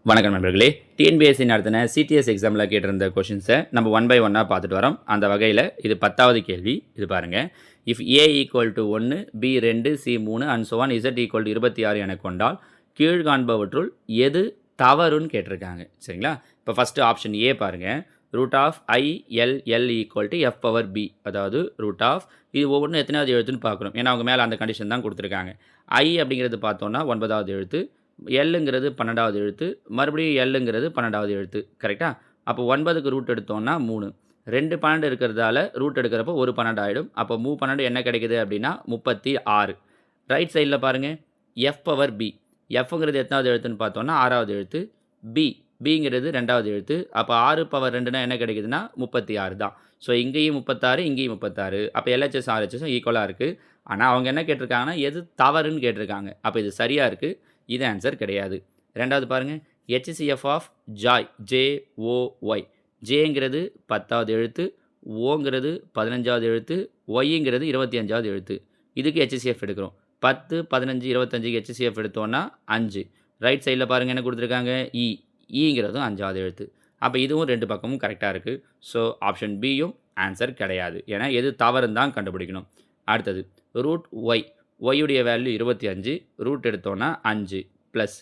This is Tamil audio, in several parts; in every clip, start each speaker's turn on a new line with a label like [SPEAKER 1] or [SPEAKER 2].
[SPEAKER 1] வணக்கம் நண்பர்களே. டிஎன்பிஎஸ்சி நடத்தின சிடிஎஸ் எக்ஸாமில் கேட்டிருந்த கொஷின்ஸை நம்ம ஒன் பை ஒன்னாக பார்த்துட்டு வரோம். அந்த வகையில் இது 10வது கேள்வி. இது பாருங்கள். If A equal to 1, B 2, C 3 and so on Z equal to 26 என கொண்டால் கீழ்காண்பவற்றுள் எது தவறுன்னு கேட்டிருக்காங்க. சரிங்களா? இப்போ ஃபஸ்ட்டு ஆப்ஷன் ஏ பாருங்கள். Root of ILL equal to F power B, அதாவது ரூட் ஆஃப் இது ஒவ்வொன்றும் எத்தனாவது எழுத்துன்னு பார்க்கணும். ஏன்னா அவங்க மேலே அந்த கண்டிஷன் தான் கொடுத்துருக்காங்க. ஐ அப்படிங்கிறது பார்த்தோன்னா 9வது எழுத்து, எல்லுங்கிறது 12வது எழுத்து, மறுபடியும் எல்லுங்கிறது 12வது எழுத்து. கரெக்டாக? அப்போ 9க்கு ரூட் எடுத்தோன்னா 3, 2 12 இருக்கிறதால ரூட் எடுக்கிறப்போ ஒரு 12 ஆகிடும். அப்போ 12 என்ன கிடைக்குது அப்படின்னா 36. ரைட் சைடில் பாருங்கள், எஃப் பவர் பி. எஃப்ங்கிறது எத்தனாவது எழுத்துன்னு பார்த்தோன்னா 6வது எழுத்து. பிங்கிறது 2வது எழுத்து. அப்போ 6 பவர் 2னா என்ன கிடைக்குதுன்னா 36 தான். ஸோ இங்கேயும் 36, இங்கேயும் 36. அப்போ LHS RHSம் ஈக்குவலாக இருக்குது. ஆனால் அவங்க என்ன கேட்டிருக்காங்கன்னா எது தவறுன்னு கேட்டிருக்காங்க. அப்போ இது சரியாக இருக்குது. இது ஆன்சர் கிடையாது. ரெண்டாவது பாருங்கள், HCF ஆஃப் ஜாய், JOY. ஜேங்கிறது 10வது எழுத்து, ஓங்கிறது 15வது எழுத்து, ஒய்ங்கிறது 25வது எழுத்து. இதுக்கு HCF எடுக்கிறோம். 10, 15, 25க்கு HCF எடுத்தோன்னா 5. ரைட் சைடில் பாருங்கள் என்ன கொடுத்துருக்காங்க, ஈங்கிறதும் 5வது எழுத்து. அப்போ இதுவும் 2 பக்கமும் கரெக்டாக இருக்குது. ஸோ ஆப்ஷன் பியும் ஆன்சர் கிடையாது. ஏன்னா எது தவறுன்னு தான் கண்டுபிடிக்கணும். அடுத்தது ரூட் ஒய். ஒய்யுடைய வேல்யூ 25, ரூட் எடுத்தோன்னா 5 ப்ளஸ்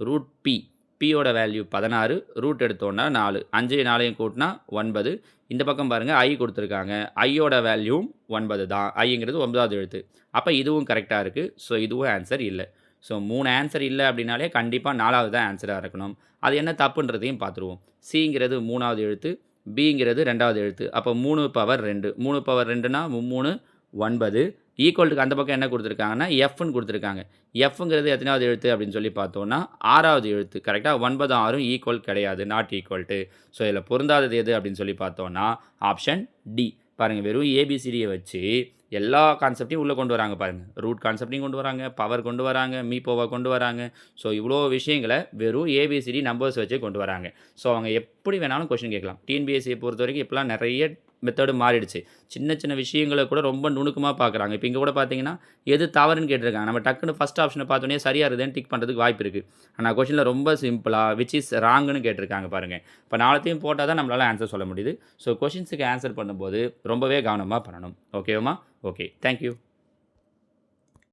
[SPEAKER 1] ரூட் பி. பியோட வேல்யூ 16, ரூட் எடுத்தோன்னா 4. 5 4 கூட்டினா 9. இந்த பக்கம் பாருங்கள் ஐ கொடுத்துருக்காங்க. ஐயோட வேல்யூவும் 9 தான். ஐங்கிறது 9வது எழுத்து. அப்போ இதுவும் கரெக்டாக இருக்குது. ஸோ இதுவும் ஆன்சர் இல்லை. ஸோ 3 ஆன்சர் இல்லை அப்படின்னாலே கண்டிப்பாக 4வது தான் ஆன்சராக இருக்கணும். அது என்ன தப்புன்றதையும் பார்த்துருவோம். சிங்கிறது 3வது எழுத்து, பிங்கிறது 2வது எழுத்து. அப்போ 3 பவர் 2. 3 பவர் 2னா 3 9. ஈக்குவல்ட்டுக்கு அந்த பக்கம் என்ன கொடுத்துருக்காங்கன்னா எஃப்னு கொடுத்துருக்காங்க. எஃப்ங்கிறது எத்தனாவது எழுத்து அப்படின்னு சொல்லி பார்த்தோன்னா 6வது எழுத்து. கரெக்டாக? 9 6 ஈக்குவல் கிடையாது, நாட் ஈக்குவல்ட்டு. ஸோ இதில் பொருந்தாதது எது அப்படின்னு சொல்லி பார்த்தோன்னா ஆப்ஷன் டி. பாருங்கள், வெறும் ஏபிசிடியை வச்சு எல்லா கான்செப்டையும் உள்ளே கொண்டு வராங்க பாருங்கள். ரூட் கான்செப்டையும் கொண்டு வராங்க, பவர் கொண்டு வராங்க, மீப்போவை கொண்டு வராங்க. ஸோ இவ்வளோ விஷயங்களை வெறும் ஏபிசிடி நம்பர்ஸ் வச்சே கொண்டு வராங்க. ஸோ அவங்க எப்படி வேணாலும் கொஷின் கேட்கலாம். டிஎன்பிஎஸ்சியை பொறுத்த வரைக்கும் இப்போலாம் நிறைய மெத்தடு மாறிடுச்சு. சின்ன சின்ன விஷயங்களை கூட ரொம்ப நுணுக்கமாக பார்க்குறாங்க. இப்போ இங்கே கூட பார்த்தீங்கன்னா எது தவறுன்னு கேட்டிருக்காங்க. நம்ம டக்குன்னு ஃபஸ்ட் ஆப்ஷனை பார்த்தோன்னே சரியாக இருக்குதுன்னு டிக் பண்ணுறதுக்கு வாய்ப்பு இருக்குது. ஆனால் கொஷினில் ரொம்ப சிம்பிளாக விச் இஸ் ராங்குன்னு கேட்டிருக்காங்க பாருங்கள். இப்போ நாளைத்தையும் போட்டால் தான் நம்மளால் ஆன்சர் சொல்ல முடியுது. ஸோ கொஷின்ஸுக்கு ஆன்சர் பண்ணும்போது ரொம்பவே கவனமாக பண்ணணும். ஓகேவா? Okay, thank you.